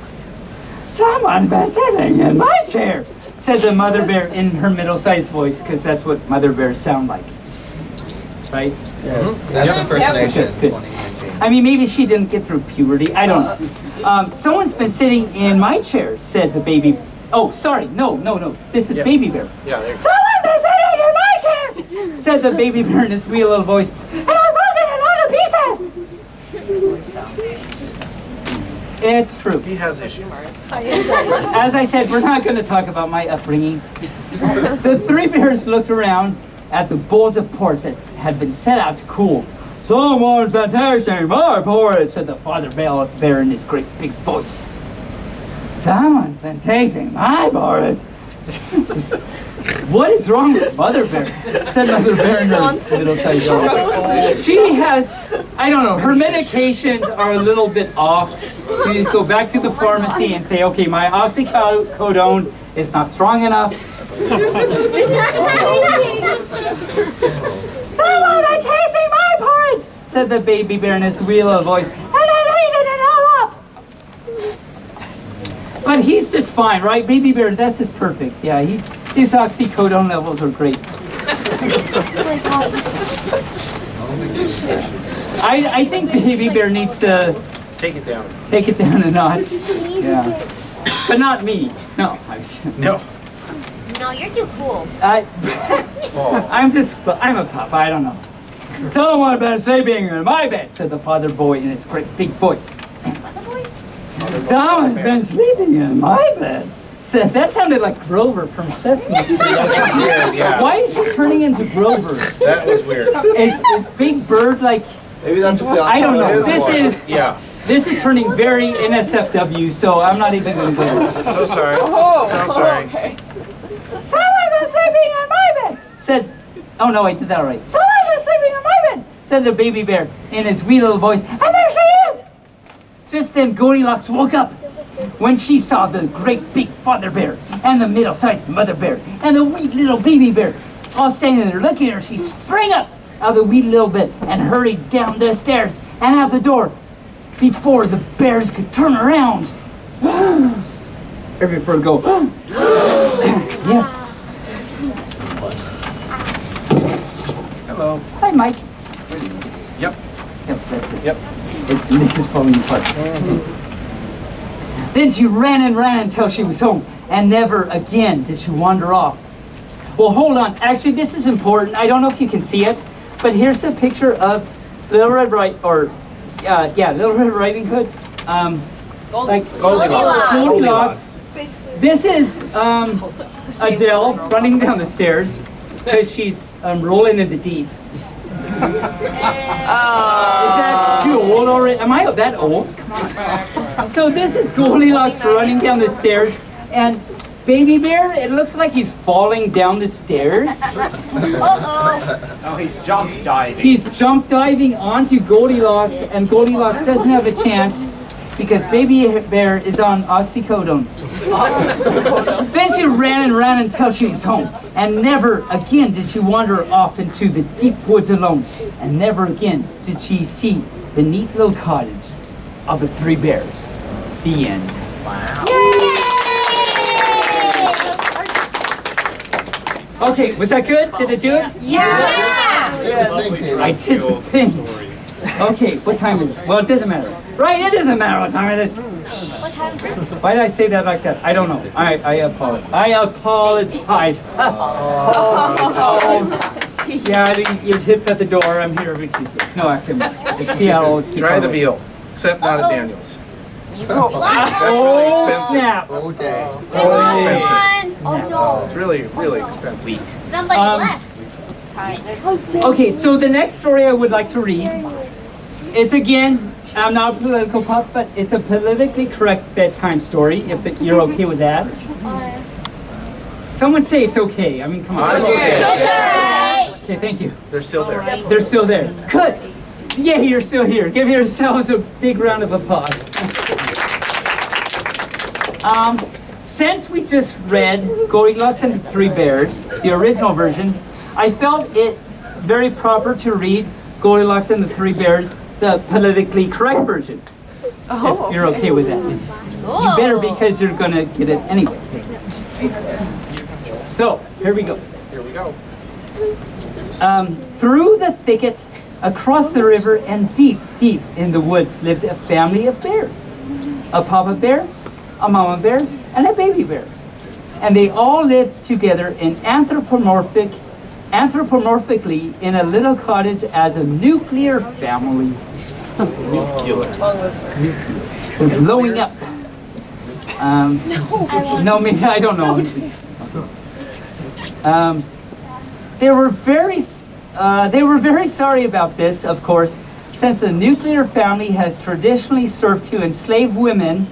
Someone's been sitting in my chair, said the mother bear in her middle-sized voice, because that's what mother bears sound like. Right? Yes. That's impersonation. Good. 2019. I mean, maybe she didn't get through puberty. I don't know. Someone's been sitting in my chair, said the baby. Oh, sorry, no. This is Baby Bear. Yeah, there you go. Someone's been sitting in my chair, said the baby bear in his wee little voice, and I've broken it all to pieces. It's true. He has issues. As I said, we're not going to talk about my upbringing. The three bears looked around at the bowls of porridge that had been set out to cool. Someone's been tasting my porridge, said the father bear in his great big voice. Someone's been tasting my porridge. What is wrong with Mother Bear? Said Mother Bear in her middle-sized dog. She has, I don't know, her medications are a little bit off. You just go back to the pharmacy and say, okay, my oxycodone is not strong enough. Someone is tasting my porridge, said the baby bear in his wee little voice, and I eaten it all up. But he's just fine, right? Baby bear, that's just perfect. Yeah, his oxycodone levels are great. I think baby bear needs to Take it down. take it down a notch. Yeah, but not me. No, No. No, you're too cool. I'm a pup. I don't know. Someone been sleeping in my bed, said the father boy in his great big voice. What's the boy? Someone's been sleeping in my bed. Said that sounded like Grover from Sesame Street. Yeah. Why is she turning into Grover? That was weird. Is Big Bird like? Maybe that's what I don't know. Yeah. This is turning very NSFW, so I'm not even going to go there. So sorry. Oh, So sorry. okay. Someone was sleeping in my bed, said, oh no, I did that right. Someone was sleeping in my bed, said the baby bear in his wee little voice, and there she is! Just then Goldilocks woke up when she saw the great big father bear and the middle-sized mother bear and the wee little baby bear all standing there looking at her. She sprang up out of the wee little bed and hurried down the stairs and out the door before the bears could turn around. Every bird go, yes. Hello. Hi, Mike. Yep. Yep, that's it. Yep. This is falling apart. Then she ran and ran until she was home, and never again did she wander off. Well, hold on. Actually, this is important. I don't know if you can see it, but here's the picture of Little Red Riding Hood. Goldilocks. This is Adele running down the stairs because she's rolling in the deep. Is that too old already? Am I that old? So this is Goldilocks running down the stairs, and Baby Bear, it looks like he's falling down the stairs. Oh, he's jump diving. He's jump diving onto Goldilocks, and Goldilocks doesn't have a chance because Baby Bear is on oxycodone. Then she ran and ran until she was home, and never again did she wander off into the deep woods alone, and never again did she see the neat little cottage of the three bears. The end. Yay! Okay, was that good? Did it do it? Yeah! I did the thing. Okay, what time is it? Well, it doesn't matter. Right, it doesn't matter what time it is. Why did I say that like that? I don't know. I apologize. I apologize. Yeah, your tip's at the door. I'm here. No, actually, it's Seattle. It's too Try far the away. veal, except not at Daniel's. That's Oh, really expensive. snap. Oh, dang. Really expensive. Oh no. It's really, really expensive. Somebody left. Okay, so the next story I would like to read is again, I'm not a political pup, but it's a politically correct bedtime story, if you're okay with that. Someone say it's okay. I mean, come on. I'm okay. Okay, thank you. They're still there. They're still there. Good. Yeah, you're still here. Give yourselves a big round of applause. Since we just read Goldilocks and the Three Bears, the original version, I felt it very proper to read Goldilocks and the Three Bears, the politically correct version. If you're okay with that. You better, because you're gonna get it anyway. So, here we go. Here we go. Through the thicket, across the river, and deep, deep in the woods lived a family of bears. a papa bear, a mama bear, and a baby bear. And they all lived together in anthropomorphically in a little cottage as a nuclear family. They're blowing up. No, maybe I don't know. They were very sorry about this, of course, since the nuclear family has traditionally served to enslave women,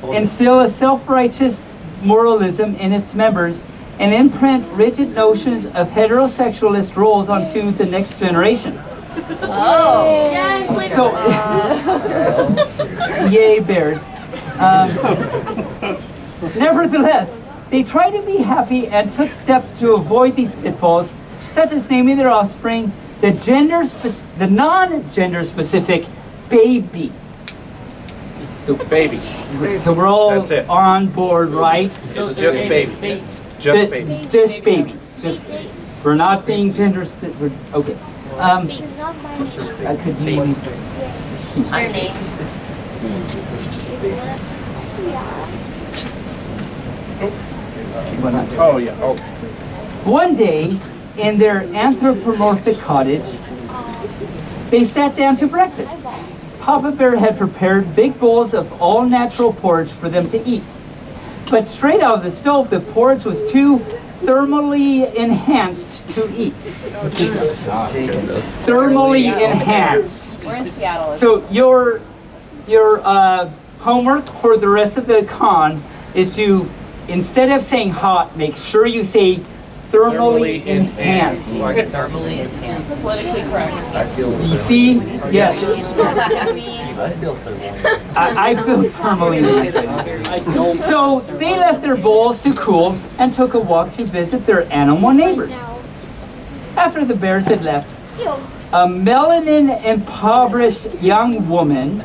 instill a self-righteous moralism in its members, and imprint rigid notions of heterosexualist roles onto the next generation. Oh. Yeah, it's like So, yay bears. Nevertheless, they tried to be happy and took steps to avoid these pitfalls, such as naming their offspring the non-gender specific baby. So Baby. So we're all That's it. on board, right? It's just baby. Just baby. Just baby. Just we're not being gender specific. Okay. I could use. Their name. Oh, yeah. Oh. One day, in their anthropomorphic cottage, they sat down to breakfast. Papa Bear had prepared big bowls of all-natural porridge for them to eat. But straight out of the stove, the porridge was too thermally enhanced to eat. Thermally enhanced. we're in Seattle. So your homework for the rest of the con is to, instead of saying hot, make sure you say thermally enhanced. Thermally It's politically correct. I feel You see? Yes. I feel thermally. I feel thermally enhanced. So they left their bowls to cool and took a walk to visit their animal neighbors. After the bears had left, a melanin-impoverished young woman,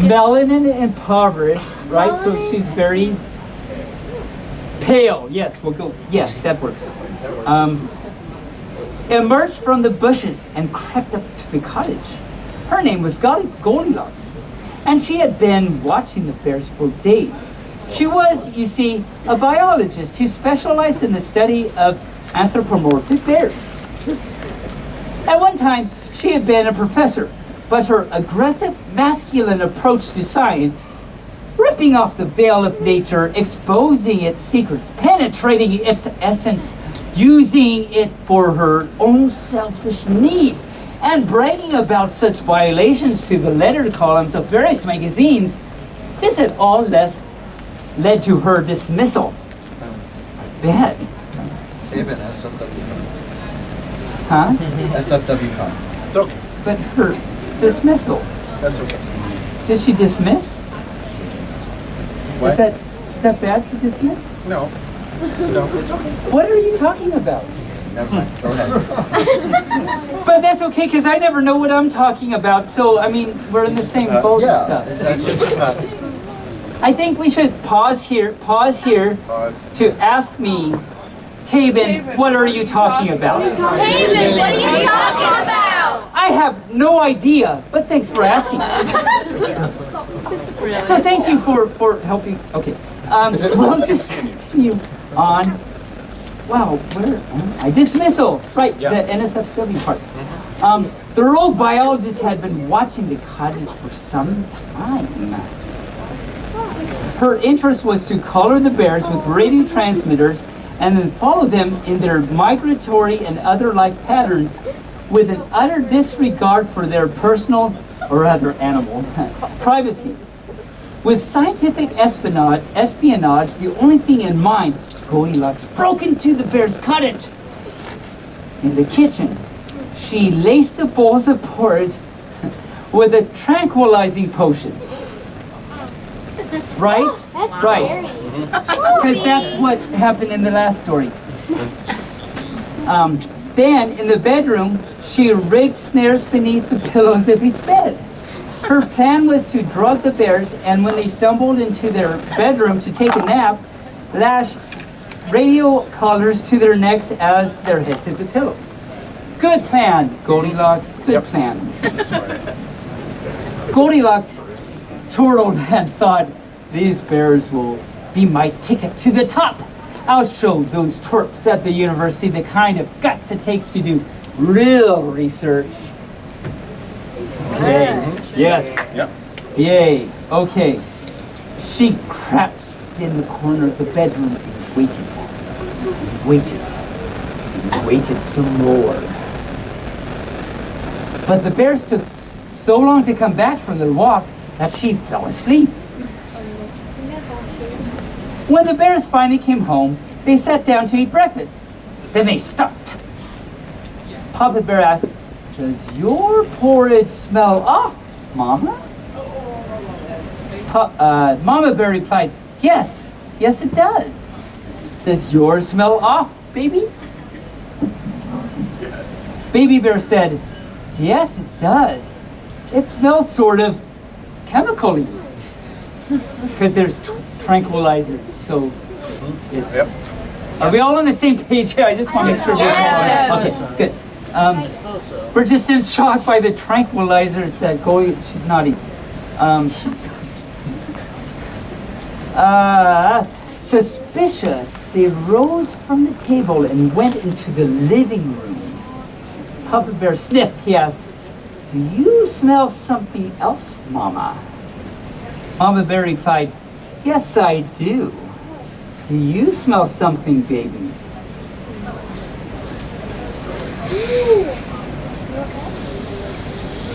melanin-impoverished, right? So she's very pale. Yes, we'll go. Yes, that works. Emerged from the bushes and crept up to the cottage. Her name was Goldilocks, and she had been watching the bears for days. She was, you see, a biologist who specialized in the study of anthropomorphic bears. At one time, she had been a professor, but her aggressive masculine approach to science, ripping off the veil of nature, exposing its secrets, penetrating its essence, using it for her own selfish needs, and bragging about such violations to the letter columns of various magazines, this had all led to her dismissal. Bet. Taebyn, SFWCon. Huh? SFWCon. It's okay. But her dismissal. That's okay. Did she dismiss? Dismissed. What? Is that bad to dismiss? No. No, it's okay. What are you talking about? Never mind. Go ahead. But that's okay, because I never know what I'm talking about. So, I mean, we're in the same boat and Yeah, stuff. that's just I think we should pause here Pause. to ask me, Taebyn, what are you talking about? Taebyn, what are you talking about? I have no idea, but thanks for asking. So thank you for helping. Okay, we'll just continue on. Wow, where am I? Dismissal, right, the NSFW part. The rogue biologist had been watching the cottage for some time. Her interest was to color the bears with radio transmitters and then follow them in their migratory and other life patterns with an utter disregard for their personal, or rather animal, privacy. With scientific espionage, the only thing in mind, Goldilocks broke into the bear's cottage. In the kitchen, she laced the bowls of porridge with a tranquilizing potion. Right? Right. Because that's what happened in the last story. Then, in the bedroom, she rigged snares beneath the pillows of each bed. Her plan was to drug the bears, and when they stumbled into their bedroom to take a nap, lash radio collars to their necks as their heads hit the pillow. Good plan, Goldilocks. Good plan. Goldilocks chortled and thought, these bears will be my ticket to the top. I'll show those twerps at the university the kind of guts it takes to do real research. Yes. Yep. Yay. Okay. She crouched in the corner of the bedroom and waited. Waited some more. But the bears took so long to come back from their walk that she fell asleep. When the bears finally came home, they sat down to eat breakfast. Then they stopped. Papa Bear asked, does your porridge smell off, Mama? Mama Bear replied, yes, it does. Does yours smell off, baby? Baby Bear said, yes, it does. It smells sort of chemical-y. Because there's tranquilizers, so... Yep. Are we all on the same page here? I just want to make sure we're all... Okay, good. We're just in shock by the tranquilizers that Goldie... She's naughty. Suspicious, they rose from the table and went into the living room. Papa Bear sniffed. He asked, do you smell something else, Mama? Mama Bear replied, yes, I do. Do you smell something, baby?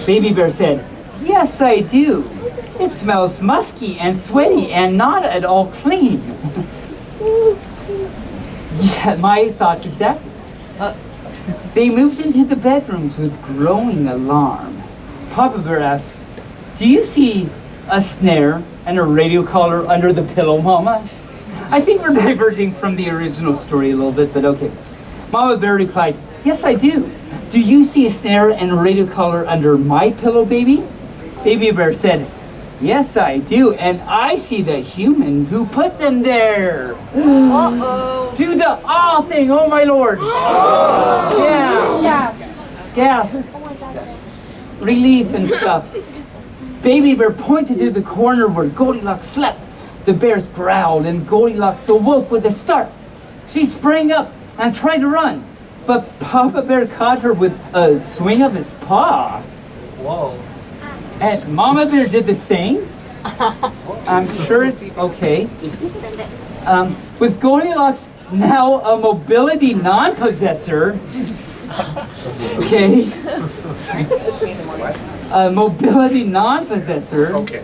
Baby Bear said, yes, I do. It smells musky and sweaty and not at all clean. Yeah, my thoughts exactly. They moved into the bedrooms with growing alarm. Papa Bear asked, do you see a snare and a radio collar under the pillow, Mama? I think we're diverging from the original story a little bit, but okay. Mama Bear replied, yes, I do. Do you see a snare and a radio collar under my pillow, baby? Baby Bear said, yes, I do, and I see the human who put them there. Uh-oh. Do the thing, oh my lord. Yeah. Gasp. Relief and stuff. Baby Bear pointed to the corner where Goldilocks slept. The bears growled and Goldilocks awoke with a start. She sprang up and tried to run, but Papa Bear caught her with a swing of his paw. Whoa. And Mama Bear did the same. I'm sure it's okay. With Goldilocks now a mobility non-possessor. Okay. A mobility non-possessor. Okay.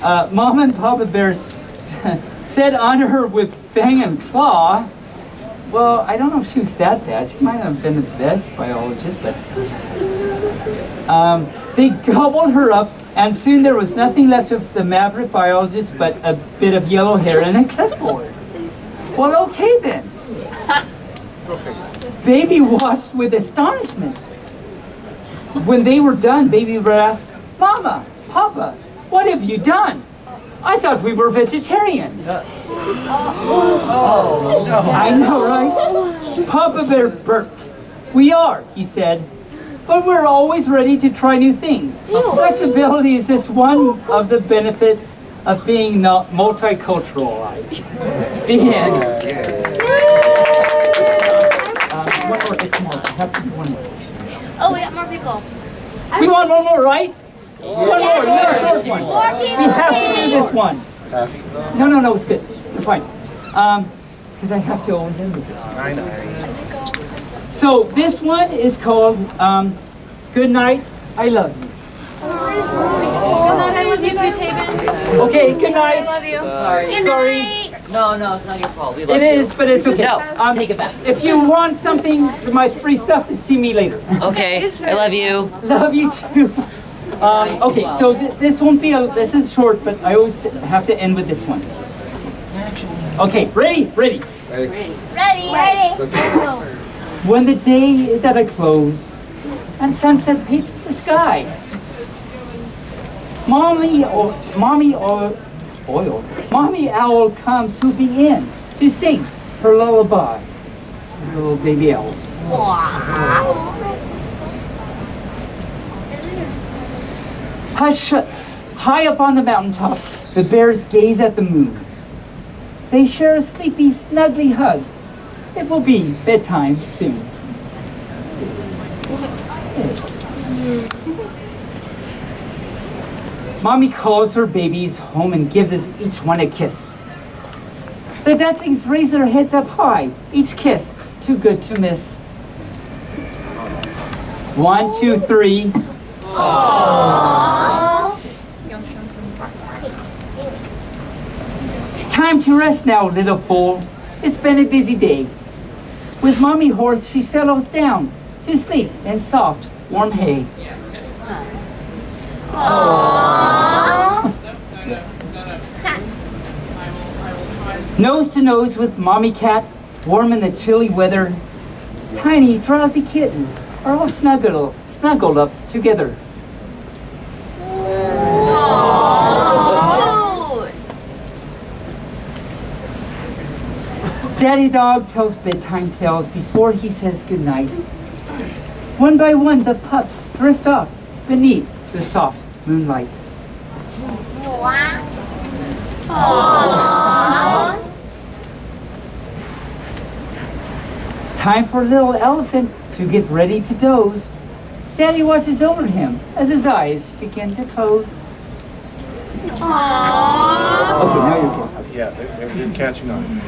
Mama and Papa Bear said on her with fang and claw. Well, I don't know if she was that bad. She might have been the best biologist, but they gobbled her up, and soon there was nothing left of the maverick biologist but a bit of yellow hair and a clipboard. Well, okay then. Baby watched with astonishment. When they were done, Baby Bear asked, Mama, Papa, what have you done? I thought we were vegetarians. I know, right? Papa Bear burped. We are, he said, but we're always ready to try new things. Flexibility is just one of the benefits of being multiculturalized. The end. One more, it's more. I have to do one more. Oh, we got more people. We want one more, right? One more, another short one. More people. We have to do this one. No, it's good. We're fine. Because I have to always end with this one. I know. So this one is called Good Night, I Love You. Good night, I love you too, Taebyn. Okay, good I night. love you. Good Sorry. night. No, it's not your fault. We love It is, but it's okay. No, take it back. If you want something, my free stuff, just see me later. Okay, I love you. Love you too. Okay, so this won't be this is short, but I always have to end with this one. Okay, ready? Ready. When the day is at a close and sunset paints the sky, Mommy Owl comes swooping in to sing her lullaby. Little baby owls. Hush, high up on the mountaintop, the bears gaze at the moon. They share a sleepy, snuggly hug. It will be bedtime soon. Mommy calls her babies home and gives us each one a kiss. The ducklings raise their heads up high, each kiss too good to miss. 1, 2, 3. Time to rest now, little foal. It's been a busy day. With Mommy Horse, she settles down to sleep in soft, warm hay. Nose to nose with Mommy Cat, warm in the chilly weather. Tiny, drowsy kittens are all snuggled up together. Daddy Dog tells bedtime tales before he says goodnight. One by one, the pups drift off beneath the soft moonlight. Time for little elephant to get ready to doze. Daddy watches over him as his eyes begin to close. Okay, now you're good. Yeah, they're catching on.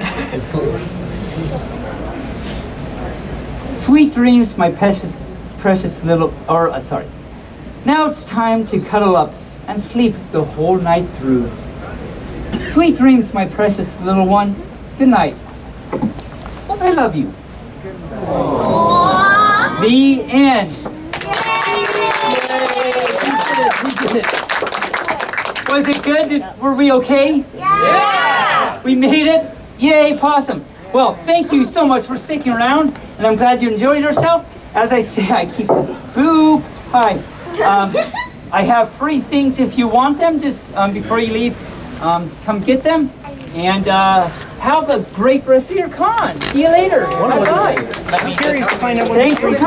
Sweet dreams, my precious little, sorry. Now it's time to cuddle up and sleep the whole night through. Sweet dreams, my precious little one. Good night. I love you. The end. We did it. Was it good? Were we okay? Yeah! We made it? Yay, possum. Well, thank you so much for sticking around, and I'm glad you enjoyed yourself. As I say, I keep boo. Hi. I have free things if you want them, just before you leave. Come get them, and have a great rest of your con. See you later. Bye-bye. I'm curious to find out what Thanks for coming.